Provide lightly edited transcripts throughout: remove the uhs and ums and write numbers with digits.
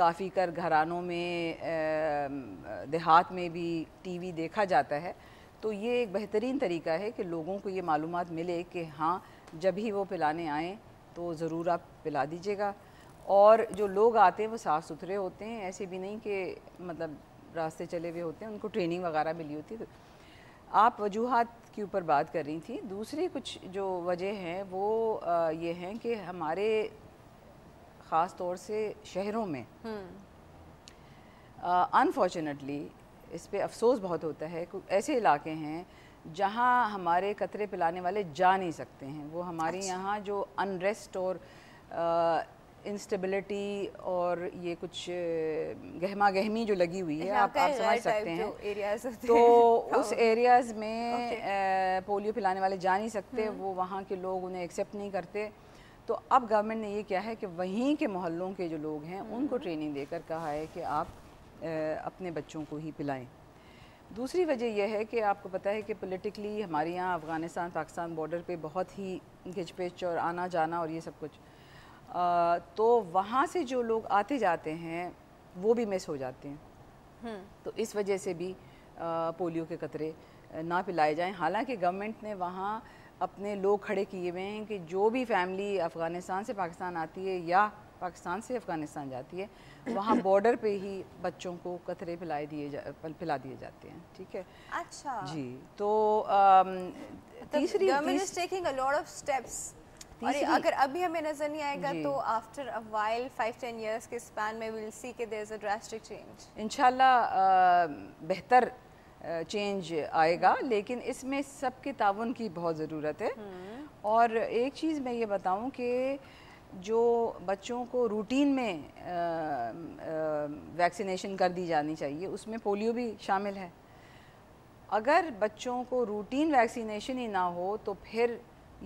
کافی کر گھرانوں میں دیہات میں بھی ٹی وی دیکھا جاتا ہے، تو یہ ایک بہترین طریقہ ہے کہ لوگوں کو یہ معلومات ملے کہ ہاں جب ہی وہ پلانے آئیں تو ضرور آپ پلا دیجیے گا. اور جو لوگ آتے ہیں وہ صاف ستھرے ہوتے ہیں، ایسے بھی نہیں کہ مطلب راستے چلے ہوئے ہوتے ہیں، ان کو ٹریننگ وغیرہ ملی ہوتی ہے. آپ وجوہات کے اوپر بات کر رہی تھیں. دوسری کچھ جو وجہ ہیں وہ یہ ہیں کہ ہمارے خاص طور سے شہروں میں انفارچونیٹلی اس پہ افسوس بہت ہوتا ہے، ایسے علاقے ہیں جہاں ہمارے قطرے پلانے والے جا نہیں سکتے ہیں. وہ ہمارے یہاں جو انریسٹ اور انسٹیبلٹی اور یہ کچھ گہما گہمی جو لگی ہوئی ہے آپ سمجھ سکتے ہیں، تو اس ایریاز میں پولیو پلانے والے جا نہیں سکتے، وہ وہاں کے لوگ انہیں ایکسیپٹ نہیں کرتے. تو اب گورنمنٹ نے یہ کیا ہے کہ وہیں کے محلوں کے جو لوگ ہیں ان کو ٹریننگ دے کر کہا ہے کہ آپ اپنے بچوں کو ہی پلائیں. دوسری وجہ یہ ہے کہ آپ کو پتہ ہے کہ پولیٹیکلی ہمارے یہاں افغانستان پاکستان بارڈر پہ بہت ہی گھچ پچ اور آنا جانا اور یہ سب کچھ، تو وہاں سے جو لوگ آتے جاتے ہیں وہ بھی مس ہو جاتے ہیں. تو اس وجہ سے بھی پولیو کے قطرے نہ پلائے جائیں. حالانکہ گورنمنٹ نے وہاں اپنے لوگ کھڑے کیے ہوئے ہیں کہ جو بھی فیملی افغانستان سے پاکستان آتی ہے یا پاکستان سے افغانستان جاتی ہے وہاں بارڈر پہ ہی بچوں کو قطرے پلا دیے جاتے ہیں. ٹھیک ہے. اچھا جی. تو تیسری اور اگر ابھی ہمیں نظر نہیں آئے گا تو آفٹر اے وائل 5-10 ایئرس کے اسپین میں ویل سی کہ دیر از اے ڈراسٹک چینج. انشاءاللہ بہتر چینج آئے گا، لیکن اس میں سب کے تعاون کی بہت ضرورت ہے. اور ایک چیز میں یہ بتاؤں کہ جو بچوں کو روٹین میں ویکسینیشن کر دی جانی چاہیے اس میں پولیو بھی شامل ہے. اگر بچوں کو روٹین ویکسینیشن ہی نہ ہو تو پھر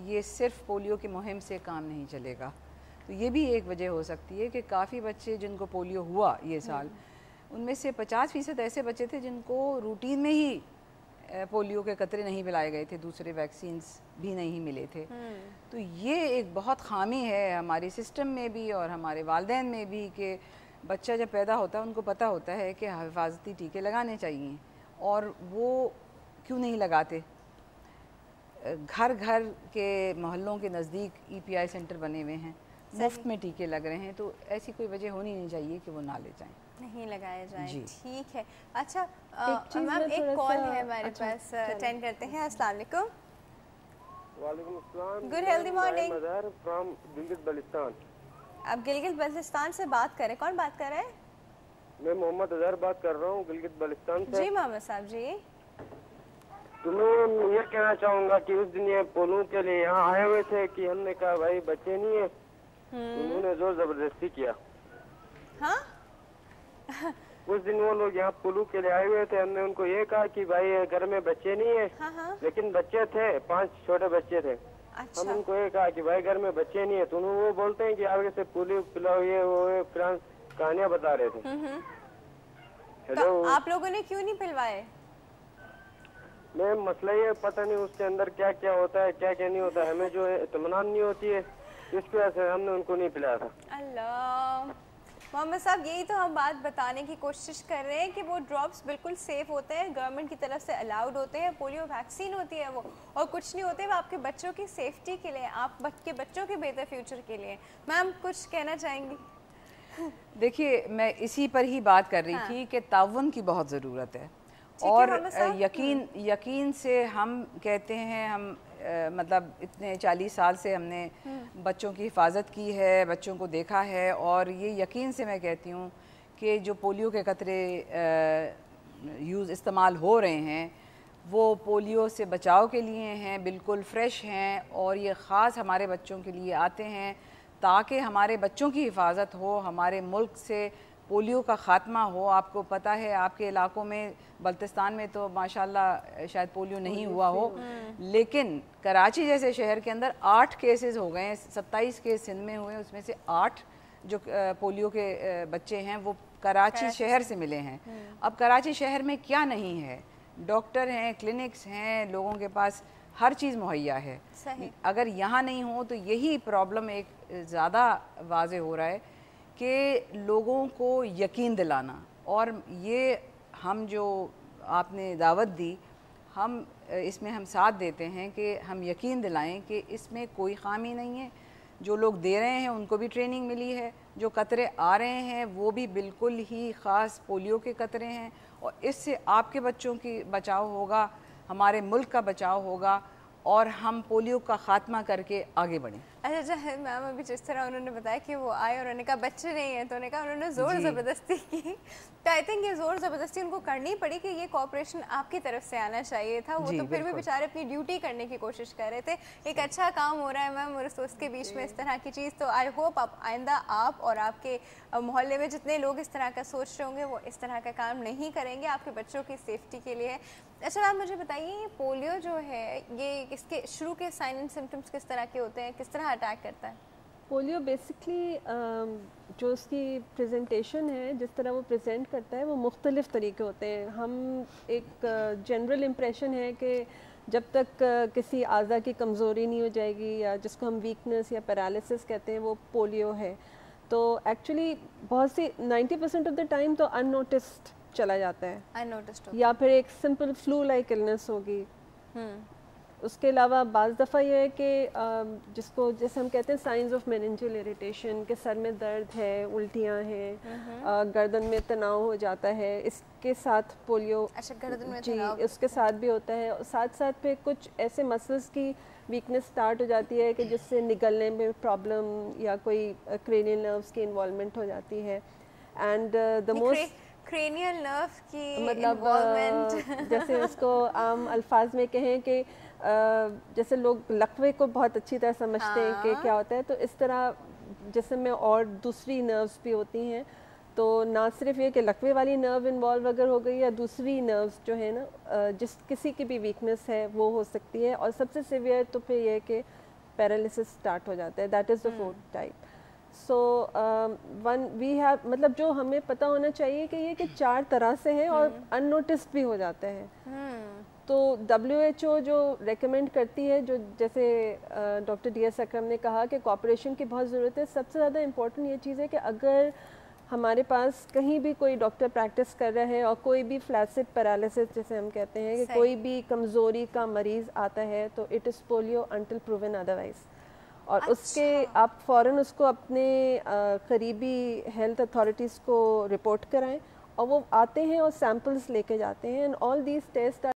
یہ صرف پولیو کی مہم سے کام نہیں چلے گا. تو یہ بھی ایک وجہ ہو سکتی ہے کہ کافی بچے جن کو پولیو ہوا یہ سال، ان میں سے 50% ایسے بچے تھے جن کو روٹین میں ہی پولیو کے قطرے نہیں پلائے گئے تھے، دوسرے ویکسینز بھی نہیں ملے تھے. تو یہ ایک بہت خامی ہے ہماری سسٹم میں بھی اور ہمارے والدین میں بھی کہ بچہ جب پیدا ہوتا ہے ان کو پتہ ہوتا ہے کہ حفاظتی ٹیکے لگانے چاہیے اور وہ کیوں نہیں لگاتے. گھر گھر کے محلوں کے نزدیک EPI سینٹر بنے ہوئے ہیں، مفت میں ٹیکے لگ رہے ہیں، تو ایسی کوئی وجہ ہونی نہیں چاہیے کہ وہ نہ لے جائیں، نہیں لگائے جائیں. ٹھیک ہے. اچھا میم ایک کال ہے ہمارے پاس، اٹینڈ کرتے ہیں. السلام علیکم. وعلیکم السلام. Good healthy morning. Mazhar from Gilgit Baltistan. آپ گلگت بلتستان سے بات کر رہے ہیں، کون بات کر رہے ہیں؟ میں محمد اظہر بات کر رہا ہوں گلگت بلتستان سے. جی محمد صاحب جی. تو میں یہ کہنا چاہوں گا کہ اس دن یہ پولو کے لیے یہاں آئے ہوئے تھے کہ ہم نے کہا بھائی بچے نہیں ہیں، انہوں نے زور زبردستی کیا. ہاں اس دن وہ لوگ یہاں پولو کے لیے آئے ہوئے تھے، ہم نے ان کو یہ کہا کہ بھائی گھر میں بچے نہیں ہیں، لیکن بچے تھے، 5 چھوٹے بچے تھے. ہم ان کو یہ کہا کہ بھائی گھر میں بچے نہیں ہیں، تو وہ بولتے ہیں کہ آگے سے پولیو پلاؤ یہ وہ فلان کہانیاں بتا رہے تھے. تو آپ لوگوں نے کیوں نہیں پلوائے؟ میں مسئلہ یہ پتہ نہیں اس کے اندر کیا کیا ہوتا ہے کیا کیا نہیں ہوتا ہے، ہمیں جو اطمینان نہیں ہوتی ہے اس کی وجہ سے ہم نے ان کو نہیں پلایا تھا. اللہ محمد صاحب، یہی تو ہم بات بتانے کی کوشش کر رہے ہیں کہ وہ ڈراپس بالکل سیف ہوتے ہیں، گورنمنٹ کی طرف سے الاؤڈ ہوتے ہیں، پولیو ویکسین ہوتی ہے وہ، اور کچھ نہیں ہوتے، وہ آپ کے بچوں کی سیفٹی کے لیے، آپ کے بچوں کے بہتر فیوچر کے لیے. میم کچھ کہنا چاہیں گی؟ دیکھیے میں اسی پر ہی بات کر رہی تھی کہ تعاون کی بہت ضرورت ہے، اور یقین سے ہم کہتے ہیں، ہم مطلب اتنے 40 سال سے ہم نے بچوں کی حفاظت کی ہے، بچوں کو دیکھا ہے، اور یہ یقین سے میں کہتی ہوں کہ جو پولیو کے قطرے استعمال ہو رہے ہیں وہ پولیو سے بچاؤ کے لیے ہیں، بالکل فریش ہیں، اور یہ خاص ہمارے بچوں کے لیے آتے ہیں تاکہ ہمارے بچوں کی حفاظت ہو، ہمارے ملک سے پولیو کا خاتمہ ہو. آپ کو پتہ ہے آپ کے علاقوں میں بلتستان میں تو ماشاءاللہ شاید پولیو نہیں ہوا ہو، لیکن کراچی جیسے شہر کے اندر 8 کیسز ہو گئے ہیں، 27 کیس سندھ میں ہوئے، اس میں سے 8 جو پولیو کے بچے ہیں وہ کراچی شہر سے ملے ہیں. اب کراچی شہر میں کیا نہیں ہے؟ ڈاکٹر ہیں، کلینکس ہیں، لوگوں کے پاس ہر چیز مہیا ہے. اگر یہاں نہیں ہو تو یہی پرابلم ایک زیادہ واضح ہو رہا ہے کہ لوگوں کو یقین دلانا، اور یہ ہم جو آپ نے دعوت دی ہم اس میں ہم ساتھ دیتے ہیں کہ ہم یقین دلائیں کہ اس میں کوئی خامی نہیں ہے. جو لوگ دے رہے ہیں ان کو بھی ٹریننگ ملی ہے، جو قطرے آ رہے ہیں وہ بھی بالکل ہی خاص پولیو کے قطرے ہیں، اور اس سے آپ کے بچوں کی بچاؤ ہوگا، ہمارے ملک کا بچاؤ ہوگا، اور ہم پولیو کا خاتمہ کر کے آگے بڑھیں. اچھا میم ابھی جس طرح انہوں نے بتایا کہ وہ آئے اور انہوں نے کہا بچے نہیں ہیں، تو انہوں نے کہا انہوں نے زور زبردستی کی، تو آئی تھنک یہ زور زبردستی ان کو کرنی پڑی کہ یہ کوآپریشن آپ کی طرف سے آنا چاہیے تھا. وہ تو پھر بھی بیچارے اپنی ڈیوٹی کرنے کی کوشش کر رہے تھے. ایک اچھا کام ہو رہا ہے میم اور اس کے بیچ میں اس طرح کی چیز، تو آئی ہوپ آئندہ آپ اور آپ کے محلے میں جتنے لوگ اس طرح کا سوچ رہے ہوں گے وہ اس طرح کا کام نہیں کریں گے آپ کے بچوں کی سیفٹی کے لیے. اچھا آپ مجھے بتائیے یہ پولیو جو ہے یہ اس کے شروع کے سائن اینڈ سمٹمس کس طرح کے ہوتے ہیں، کس طرح اٹیک کرتا ہے؟ پولیو بیسکلی جو اس کی پریزنٹیشن ہے، جس طرح وہ پریزنٹ کرتا ہے وہ مختلف طریقے ہوتے ہیں. ہم ایک جنرل امپریشن ہے کہ جب تک کسی اعضاء کی کمزوری نہیں ہو جائے گی یا جس کو ہم ویکنس یا پیرالسس کہتے ہیں وہ پولیو ہے. تو ایکچولی بہت سی 90% آف دا ٹائم تو ان نوٹسڈ چلا جاتا ہے، یا پھر ایک سمپل فلو لائک النس ہوگی. اس کے علاوہ بعض دفعہ یہ ہے کہ جس کو جیسے ہم کہتے ہیں سائنز آف میننجل اریٹیشن، کہ سر میں درد ہے، الٹیاں ہیں، گردن میں تناؤ ہو جاتا ہے، اس کے ساتھ پولیو جی اس کے ساتھ بھی ہوتا ہے. ساتھ ساتھ پہ کچھ ایسے مسلس کی ویکنس سٹارٹ ہو جاتی ہے کہ جس سے نگلنے میں پرابلم یا کوئی کرینیل نروز کی انوالومنٹ ہو جاتی ہے. اینڈ دا موسٹ کرینیل نرو کی مطلب جیسے اس کو عام الفاظ میں کہیں کہ جیسے لوگ لقوے کو بہت اچھی طرح سمجھتے ہیں کہ کیا ہوتا ہے، تو اس طرح جسم میں اور دوسری نروز بھی ہوتی ہیں. تو نہ صرف یہ کہ لقوے والی نرو انوالو اگر ہو گئی، یا دوسری نروز جو ہے نا جس کسی کی بھی ویکنس ہے وہ ہو سکتی ہے. اور سب سے سیویئر تو پھر یہ کہ پیرالسس سٹارٹ ہو جاتا ہے. That is the fourth type. So we have مطلب جو ہمیں پتہ ہونا چاہیے کہ یہ کہ 4 طرح سے ہے اور ان نوٹسڈ بھی ہو جاتا ہے. تو WHO جو ریکمینڈ کرتی ہے، جو جیسے ڈاکٹر ڈی ایس اکرم نے کہا کہ کوآپریشن کی بہت ضرورت ہے. سب سے زیادہ امپورٹنٹ یہ چیز ہے کہ اگر ہمارے پاس کہیں بھی کوئی ڈاکٹر پریکٹس کر رہا ہے اور کوئی بھی فلیسڈ پیرالسس جیسے ہم کہتے ہیں کہ کوئی بھی کمزوری کا مریض آتا ہے تو it is polio until proven otherwise. اور اس کے آپ فوراً اس کو اپنے قریبی ہیلتھ اتھارٹیز کو رپورٹ کرائیں، اور وہ آتے ہیں اور سیمپلز لے کے جاتے ہیں. And all these test